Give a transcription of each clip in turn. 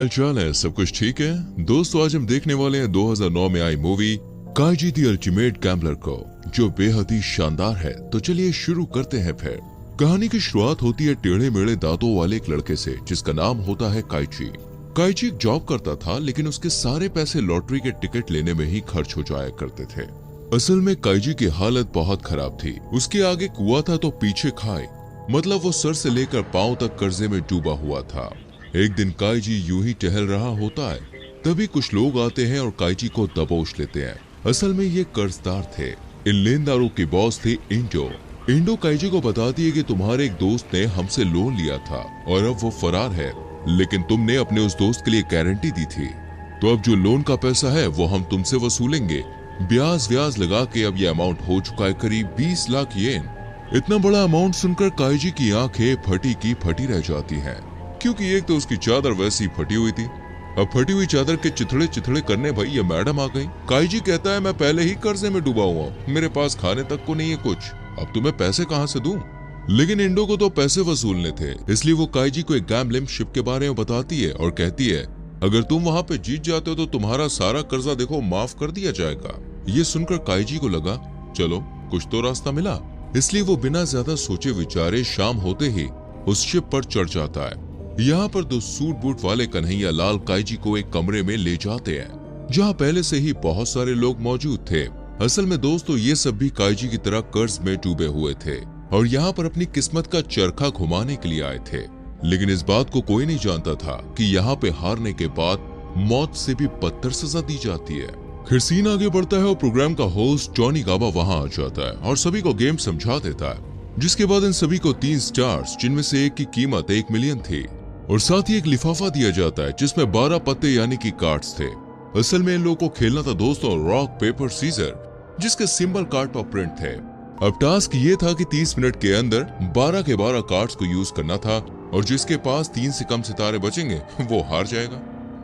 चाल है, सब कुछ ठीक है दोस्तों। आज हम देखने वाले हैं 2009 में आई मूवी काइजी द अल्टीमेट गैम्बलर को, जो बेहद ही शानदार है। तो चलिए शुरू करते हैं। फिर कहानी की शुरुआत होती है टेढ़े मेढ़े दांतों वाले एक लड़के से, जिसका नाम होता है काइजी। काइजी एक जॉब करता था, लेकिन उसके सारे पैसे लॉटरी के टिकट लेने में ही खर्च हो जाया करते थे। असल में काइजी की हालत बहुत खराब थी। उसके आगे कुआं था तो पीछे खाए, मतलब वो सर से लेकर पांव तक कर्जे में डूबा हुआ था। एक दिन काइजी यूं ही टहल रहा होता है, तभी कुछ लोग आते हैं और काइजी को दबोच लेते हैं। असल में ये कर्जदार थे। इन लेनदारों के बॉस थे इंडो काइजी को बताती है कि तुम्हारे एक दोस्त ने हमसे लोन लिया था और अब वो फरार है, लेकिन तुमने अपने उस दोस्त के लिए गारंटी दी थी, तो अब जो लोन का पैसा है वो हम तुमसे वसूलेंगे। ब्याज लगा के अब ये अमाउंट हो चुका है करीब 20 लाख येन। इतना बड़ा अमाउंट सुनकर काइजी की आंखें फटी की फटी रह जाती हैं, क्योंकि एक तो उसकी चादर वैसी फटी हुई थी। अब फटी हुई चादर के चिथड़े चिथड़े करने भाई ये मैडम आ गई। काइजी कहता है मैं पहले ही कर्जे में डूबा हुआ हूँ, मेरे पास खाने तक को नहीं है कुछ, अब तुम्हें पैसे कहाँ से दूं? लेकिन इंडो को तो पैसे वसूलने थे, इसलिए वो काइजी को एक गैम्बलिंग शिप के बारे में बताती है और कहती है अगर तुम वहाँ पे जीत जाते हो तो तुम्हारा सारा कर्जा देखो माफ कर दिया जाएगा। ये सुनकर काइजी को लगा चलो कुछ तो रास्ता मिला, इसलिए वो बिना ज्यादा सोचे विचारे शाम होते ही उस शिप पर चढ़ जाता है। यहाँ पर दो सूट बूट वाले कन्हैया लाल काइजी को एक कमरे में ले जाते हैं, जहाँ पहले से ही बहुत सारे लोग मौजूद थे। असल में दोस्तों ये सब भी काइजी की तरह कर्ज में डूबे हुए थे और यहाँ पर अपनी किस्मत का चरखा घुमाने के लिए आए थे। लेकिन इस बात को कोई नहीं जानता था कि यहाँ पे हारने के बाद मौत से भी बदतर सजा दी जाती है। फिर सीन आगे बढ़ता है और प्रोग्राम का होस्ट जॉनी गाबा वहाँ आ जाता है और सभी को गेम समझा देता है, जिसके बाद इन सभी को 3 स्टार्स, जिनमें से एक की कीमत 1 मिलियन थी, और साथ ही एक लिफाफा दिया जाता है जिसमें 12 पत्ते यानी कि कार्ड्स थे। असल में इन लोगों को खेलना था दोस्तों रॉक पेपर सीजर, जिसके सिंबल कार्ड पर प्रिंट थे। अब टास्क ये था कि 30 मिनट के अंदर 12 के 12 कार्ड्स को यूज करना था और जिसके पास 3 से कम सितारे बचेंगे वो हार जाएगा।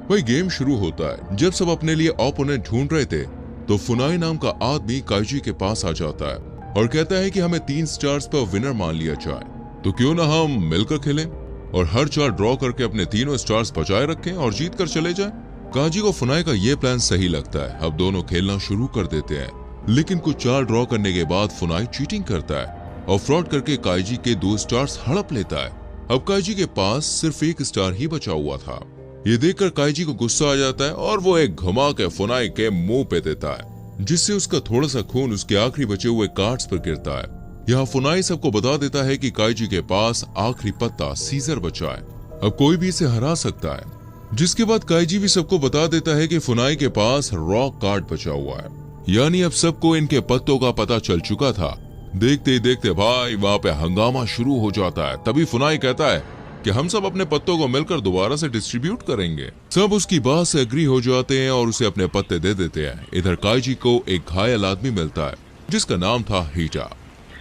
वही गेम शुरू होता है। जब सब अपने लिए ओपोनेंट ढूंढ रहे थे तो फुनाई नाम का आदमी काइजी के पास आ जाता है और कहता है कि हमें 3 स्टार्स पर विनर मान लिया जाए, तो क्यों ना हम मिलकर खेलें और हर 4 ड्रॉ करके अपने तीनों स्टार्स बचाए रखें और जीत कर चले जाएं। काइजी को फुनाई का ये प्लान सही लगता है। अब दोनों खेलना शुरू कर देते हैं, लेकिन कुछ 4 ड्रॉ करने के बाद फुनाई चीटिंग करता है और फ्रॉड करके काइजी के 2 स्टार्स हड़प लेता है। अब काइजी के पास सिर्फ 1 स्टार ही बचा हुआ था। ये देखकर काइजी को गुस्सा आ जाता है और वो एक घुमा के फुनाई के मुंह पे देता है, जिससे उसका थोड़ा सा खून उसके आखिरी बचे हुए कार्ड्स पर गिरता है। यहाँ फुनाई सबको बता देता है कि काइजी के पास आखिरी पत्ता सीजर बचा है, अब कोई भी इसे हरा सकता है। जिसके बाद काइजी भी सबको बता देता है कि फुनाई के पास रॉक कार्ड बचा हुआ है, यानी अब सबको इनके पत्तों का पता चल चुका था। देखते ही देखते भाई वहाँ पे हंगामा शुरू हो जाता है। तभी फुनाई कहता है कि हम सब अपने पत्तों को मिलकर दोबारा से डिस्ट्रीब्यूट करेंगे। सब उसकी बात से एग्री हो जाते हैं और उसे अपने पत्ते दे देते हैं। इधर काइजी को एक घायल आदमी मिलता है जिसका नाम था हीटा।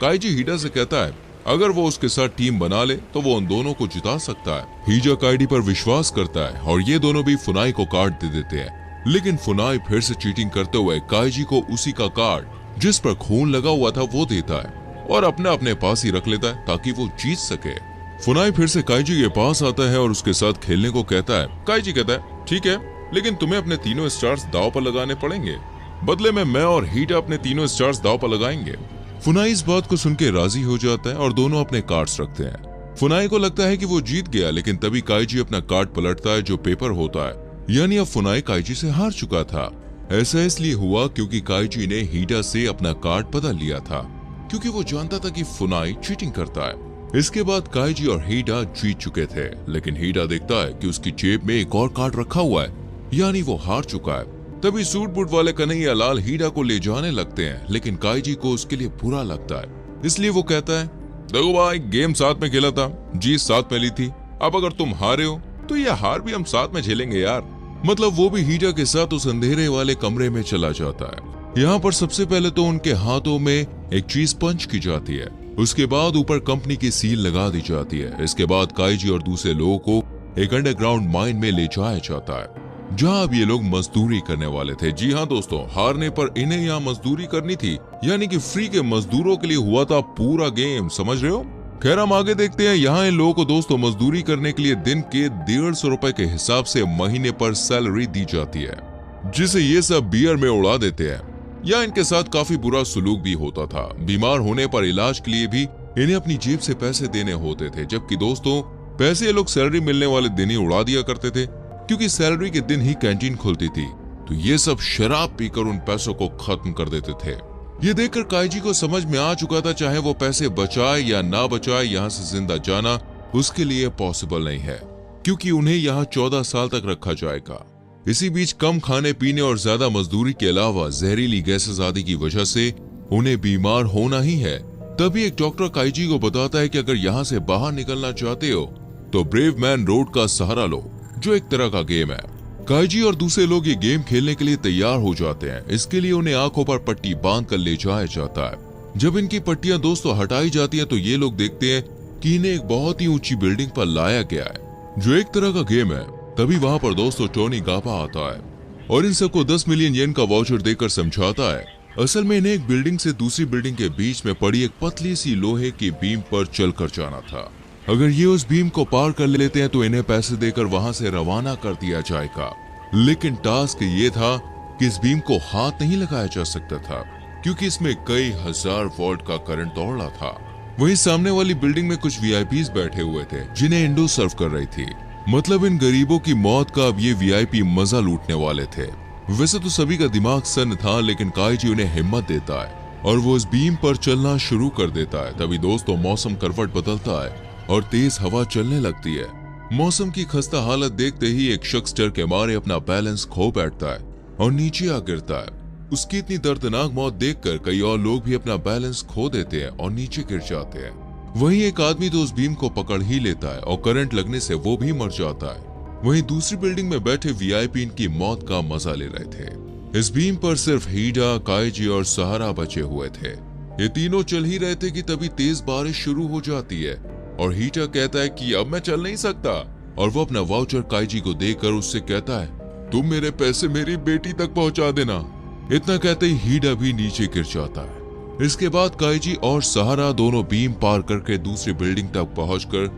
काइजी हीटा से कहता है अगर वो उसके साथ टीम बना ले तो वो उन दोनों को जिता सकता है। हीटा काइजी पर विश्वास करता है और ये दोनों भी फुनाई को कार्ड दे देते हैं, लेकिन फुनाई फिर से चीटिंग करते हुए काइजी को उसी का कार्ड जिस पर खून लगा हुआ था वो देता है और अपने पास ही रख लेता है ताकि वो जीत सके। फुनाई फिर से काइजी के पास आता है और उसके साथ खेलने को कहता है। काइजी कहता है ठीक है, लेकिन तुम्हें अपने तीनों स्टार्स दांव पर लगाने पड़ेंगे, बदले में मैं और हीटा अपने तीनों स्टार्स दांव पर लगाएंगे। फुनाई इस बात को सुन के राजी हो जाता है और दोनों अपने कार्ड्स रखते हैं। फुनाई को लगता है कि वो जीत गया, लेकिन तभी काइजी अपना कार्ड पलटता है जो पेपर होता है, यानी अब फुनाई काइजी से हार चुका था। ऐसा इसलिए हुआ क्योंकि काइजी ने हीटा से अपना कार्ड बदल लिया था, क्योंकि वो जानता था कि फुनाई चीटिंग करता है। इसके बाद काइजी और हीटा जीत चुके थे, लेकिन हीटा देखता है कि उसकी जेब में एक और कार्ड रखा हुआ है, यानी वो हार चुका है। तभी सूट बूट वाले कन्हैया लाल हीटा को ले जाने लगते हैं, लेकिन काइजी को उसके लिए बुरा लगता है, इसलिए वो कहता है देखो भाई गेम साथ में खेला था, जीत साथ में ली थी, अब अगर तुम हारे हो तो यह हार भी हम साथ में झेलेंगे यार। मतलब वो भी हीटा के साथ उस अंधेरे वाले कमरे में चला जाता है। यहाँ पर सबसे पहले तो उनके हाथों में एक चीज पंच की जाती है, उसके बाद ऊपर कंपनी की सील लगा दी जाती है। इसके बाद काइजी और दूसरे लोगों को एक अंडरग्राउंड माइन में ले जाया जाता है, जहाँ अब ये लोग मजदूरी करने वाले थे। जी हाँ दोस्तों, हारने पर इन्हें यहाँ मजदूरी करनी थी, यानी कि फ्री के मजदूरों के लिए हुआ था पूरा गेम, समझ रहे हो। खैर हम आगे देखते हैं। यहाँ इन लोगों को दोस्तों मजदूरी करने के लिए दिन के 150 रुपए के हिसाब से महीने पर सैलरी दी जाती है, जिसे ये सब बियर में उड़ा देते हैं। या इनके साथ काफी बुरा सुलूक भी होता था। बीमार होने पर इलाज के लिए भी इन्हें अपनी जेब से पैसे देने होते थे, जबकि दोस्तों पैसे ये लोग सैलरी मिलने वाले दिन ही उड़ा दिया करते थे, क्योंकि सैलरी के दिन ही कैंटीन खुलती थी। तो ये सब शराब पीकर उन पैसों को खत्म कर देते थे। ये देखकर काइजी को समझ में आ चुका था, चाहे वो पैसे बचाए या ना बचाए, यहाँ से जिंदा जाना उसके लिए पॉसिबल नहीं है, क्योंकि उन्हें यहाँ 14 साल तक रखा जाएगा। इसी बीच कम खाने पीने और ज्यादा मजदूरी के अलावा जहरीली गैसेस आदि की वजह से उन्हें बीमार होना ही है। तभी एक डॉक्टर काइजी को बताता है कि अगर यहाँ से बाहर निकलना चाहते हो तो ब्रेव मैन रोड का सहारा लो, जो एक तरह का गेम है। काइजी और दूसरे लोग ये गेम खेलने के लिए तैयार हो जाते हैं। इसके लिए उन्हें आंखों पर पट्टी बांध कर ले जाया जाता है। जब इनकी पट्टियां दोस्तों हटाई जाती हैं तो ये लोग देखते हैं कि इन्हें एक बहुत ही ऊंची बिल्डिंग पर लाया गया है, जो एक तरह का गेम है। तभी वहां पर दोस्तों टोनी गाबा आता है और इन सबको 10 मिलियन येन का वाउचर देकर समझाता है असल में इन्हें एक बिल्डिंग से दूसरी बिल्डिंग के बीच में पड़ी एक पतली सी लोहे की बीम पर चलकर जाना था। अगर ये उस बीम को पार कर लेते हैं तो इन्हें पैसे देकर वहां से रवाना कर दिया जाएगा। लेकिन टास्क ये था कि इस बीम को हाथ नहीं लगाया जा सकता था, क्योंकि इसमें कई हजार वोल्ट का करंट दौड़ रहा था। वहीं सामने वाली बिल्डिंग में कुछ वीआईपीज बैठे हुए थे, जिन्हें इंडो सर्व कर रही थी। मतलब इन गरीबों की मौत का अब ये वीआईपी मजा लूटने वाले थे। वैसे तो सभी का दिमाग सन्न था, लेकिन काइजी उन्हें हिम्मत देता है और वो इस बीम पर चलना शुरू कर देता है। तभी दोस्तों मौसम करवट बदलता है और तेज हवा चलने लगती है। मौसम की खस्ता हालत देखते ही एक शख्स डर के मारे अपना बैलेंस खो बैठता है और नीचे आ गिरता है। उसकी इतनी दर्दनाक मौत देखकर कई और लोग भी अपना बैलेंस खो देते हैं और नीचे गिर जाते हैं। वहीं एक आदमी तो उस बीम को पकड़ ही लेता है और करंट लगने से वो भी मर जाता है। वहीं दूसरी बिल्डिंग में बैठे वीआईपी इनकी मौत का मजा ले रहे थे। इस बीम पर सिर्फ हीडा, काइजी और सहारा बचे हुए थे। ये तीनों चल ही रहे थे कि तभी तेज बारिश शुरू हो जाती है और हीटा कहता है कि अब मैं चल नहीं सकता, और वो अपना वाउचर काइजी को देकर उससे कहता है तुम मेरे पैसे मेरी बेटी तक पहुंचा देना। इतना कहते ही हीडा भी नीचे गिर जाता है। इसके बाद काइजी और सहारा दोनों बीम पार करके दूसरी बिल्डिंग तक पहुंचकर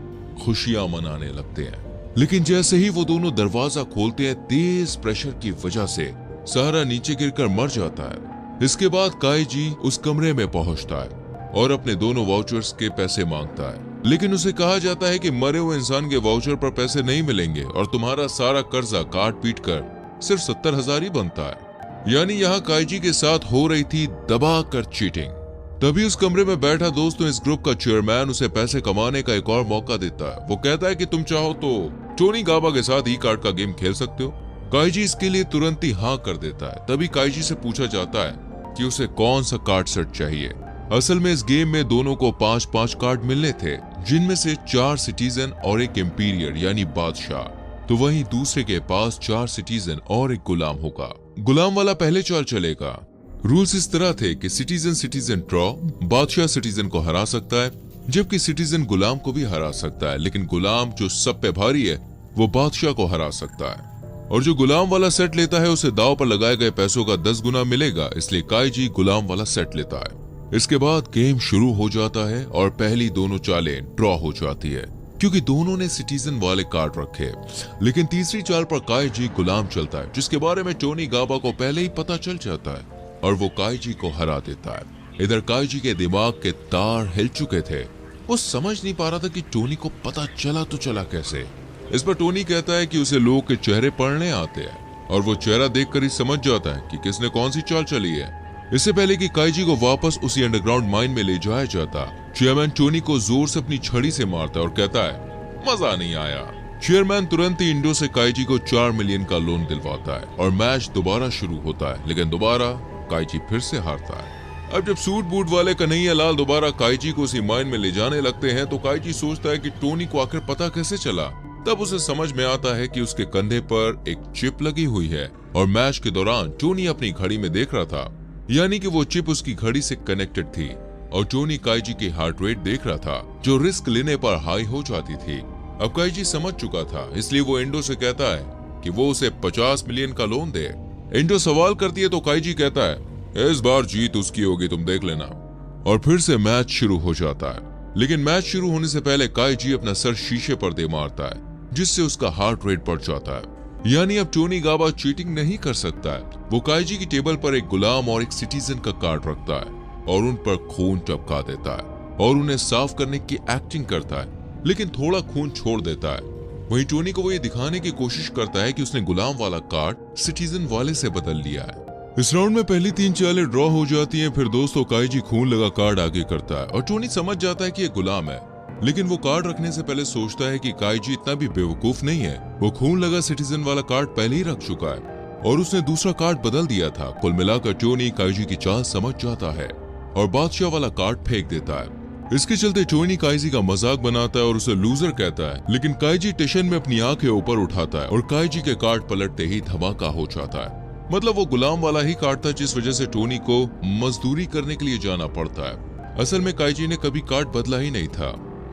खुशियां मनाने लगते हैं। लेकिन जैसे ही वो दोनों दरवाजा खोलते हैं, तेज प्रेशर की वजह से सहारा नीचे गिरकर मर जाता है। इसके बाद काइजी उस कमरे में पहुंचता है और अपने दोनों वाउचर्स के पैसे मांगता है, लेकिन उसे कहा जाता है कि मरे हुए इंसान के वाउचर पर पैसे नहीं मिलेंगे और तुम्हारा सारा कर्जा काट पीट कर सिर्फ 70,000 ही बनता है। यानी यहाँ काइजी के साथ हो रही थी दबा कर चीटिंग। तभी उस कमरे में बैठा दोस्तों इस ग्रुप का चेयरमैन उसे पैसे कमाने का एक और मौका देता है। वो कहता है कि तुम चाहो तो टोनी गाबा के साथ ई कार्ड का गेम खेल सकते हो। काइजी इसके लिए तुरंत ही हाँ कर देता है। तभी काइजी से पूछा जाता है कि उसे कौन सा कार्ड सेट चाहिए। असल में इस गेम में दोनों को 5-5 कार्ड मिलने थे, जिनमें से 4 सिटीजन और एक एम्पीरियर यानी बादशाह। तो वहीं दूसरे के पास 4 सिटीजन और एक गुलाम होगा। गुलाम वाला पहले चाल चलेगा। रूल्स इस तरह थे कि सिटीजन ड्रॉ, बादशाह सिटीजन को हरा सकता है, जबकि सिटीजन गुलाम को भी हरा सकता है, लेकिन गुलाम जो सब पे भारी है वो बादशाह को हरा सकता है। और जो गुलाम वाला सेट लेता है उसे दाव पर लगाए गए पैसों का 10 गुना मिलेगा, इसलिए काइजी गुलाम वाला सेट लेता है। इसके बाद गेम शुरू हो जाता है और पहली दोनों चालें ड्रॉ हो जाती है, क्योंकि दोनों ने सिटीजन वाले कार्ड रखे। लेकिन तीसरी चाल पर काइजी गुलाम चलता है, जिसके बारे में टोनी गाबा को पहले ही पता चल जाता है और वो काइजी को हरा देता है। इधर काइजी के दिमाग के तार हिल चुके थे। वो समझ नहीं पा रहा था कि टोनी को पता चला तो चला कैसे। इस पर टोनी कहता है कि उसे लोग के चेहरे पढ़ने आते हैं और वो चेहरा देखकर ही समझ जाता है कि किसने कौन सी चाल चली है। इससे पहले कि काइजी को वापस उसी अंडरग्राउंड माइन में ले जाया जाता, चेयरमैन टोनी को जोर से अपनी छड़ी से मारता है और कहता है मजा नहीं आया। चेयरमैन तुरंत ही इंडो से काइजी को 4 मिलियन का लोन दिलवाता है और मैच दोबारा शुरू होता है, लेकिन दोबारा काइजी फिर से हारता है। अब जब सूट बूट वाले कन्हैया लाल दोबारा काइजी को उसी माइन में ले जाने लगते हैं तो काइजी सोचता है कि टोनी को आखिर पता कैसे चला। तब उसे समझ में आता है कि उसके कंधे पर एक चिप लगी हुई है और मैच के दौरान टोनी अपनी घड़ी में देख रहा था, यानी कि वो चिप उसकी घड़ी से कनेक्टेड थी और टोनी काइजी की हार्ट रेट देख रहा था, जो रिस्क लेने पर हाई हो जाती थी। अब काइजी समझ चुका था, इसलिए वो इंडो से कहता है कि वो उसे 50 मिलियन का लोन दे। इंडो सवाल करती है तो काइजी कहता है इस बार जीत उसकी होगी, तुम देख लेना। और फिर से मैच शुरू हो जाता है। लेकिन मैच शुरू होने से पहले काइजी अपना सर शीशे पर दे मारता है, जिससे उसका हार्ट रेट बढ़ जाता है। यानी अब टोनी गाबा चीटिंग नहीं कर सकता है। वो काइजी की टेबल पर एक गुलाम और एक सिटीजन का कार्ड रखता है और उन पर खून टपका देता है और उन्हें साफ करने की एक्टिंग करता है, लेकिन थोड़ा खून छोड़ देता है। वहीं टोनी को वो ये दिखाने की कोशिश करता है कि उसने गुलाम वाला कार्ड सिटीजन वाले से बदल लिया है। इस राउंड में पहली 3 चालें ड्रॉ हो जाती हैं। फिर दोस्तों काइजी खून लगा कार्ड आगे करता है और टोनी समझ जाता है कि ये गुलाम है, लेकिन वो कार्ड रखने से पहले सोचता है कि काइजी इतना भी बेवकूफ नहीं है। वो खून लगा सिटीजन वाला कार्ड पहले ही रख चुका है और उसने दूसरा कार्ड बदल दिया था। कुल मिलाकर टोनी काइजी की चाल समझ जाता है और बादशाह वाला कार्ड फेंक देता है। इसके चलते टोनी काइजी का मजाक बनाता है और उसे लूजर कहता है, लेकिन काइजी टेंशन में अपनी आंखें ऊपर उठाता है और काइजी के कार्ड पलटते ही धमाका हो जाता है। मतलब वो गुलाम वाला ही कार्ड था, जिस वजह से टोनी को मजदूरी करने के लिए जाना पड़ता है। असल में काइजी ने कभी कार्ड बदला ही नहीं था।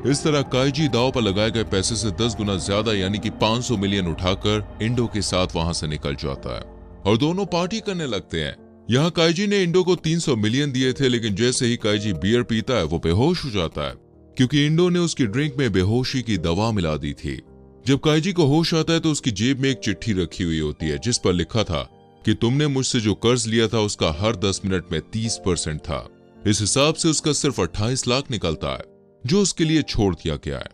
इस तरह काइजी दांव पर लगाए गए पैसे से 10 गुना ज्यादा यानी कि 500 मिलियन उठाकर इंडो के साथ वहां से निकल जाता है और दोनों पार्टी करने लगते हैं। यहाँ काइजी ने इंडो को 300 मिलियन दिए थे, लेकिन जैसे ही काइजी बियर पीता है वो बेहोश हो जाता है, क्योंकि इंडो ने उसकी ड्रिंक में बेहोशी की दवा मिला दी थी। जब काइजी को होश आता है तो उसकी जेब में एक चिट्ठी रखी हुई होती है, जिस पर लिखा था कि तुमने मुझसे जो कर्ज लिया था उसका हर 10 मिनट में 30% था। इस हिसाब से उसका सिर्फ 28 लाख निकलता है, जो उसके लिए छोड़ दिया गया है।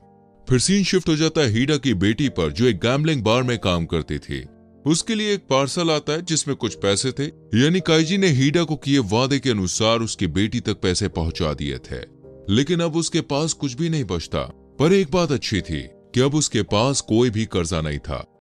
फिर सीन शिफ्ट हो जाता है हीडा की बेटी पर, जो एक गैम्बलिंग बार में काम करती थी। उसके लिए एक पार्सल आता है जिसमें कुछ पैसे थे, यानी काइजी ने हीडा को किए वादे के अनुसार उसकी बेटी तक पैसे पहुंचा दिए थे। लेकिन अब उसके पास कुछ भी नहीं बचता। पर एक बात अच्छी थी कि अब उसके पास कोई भी कर्जा नहीं था,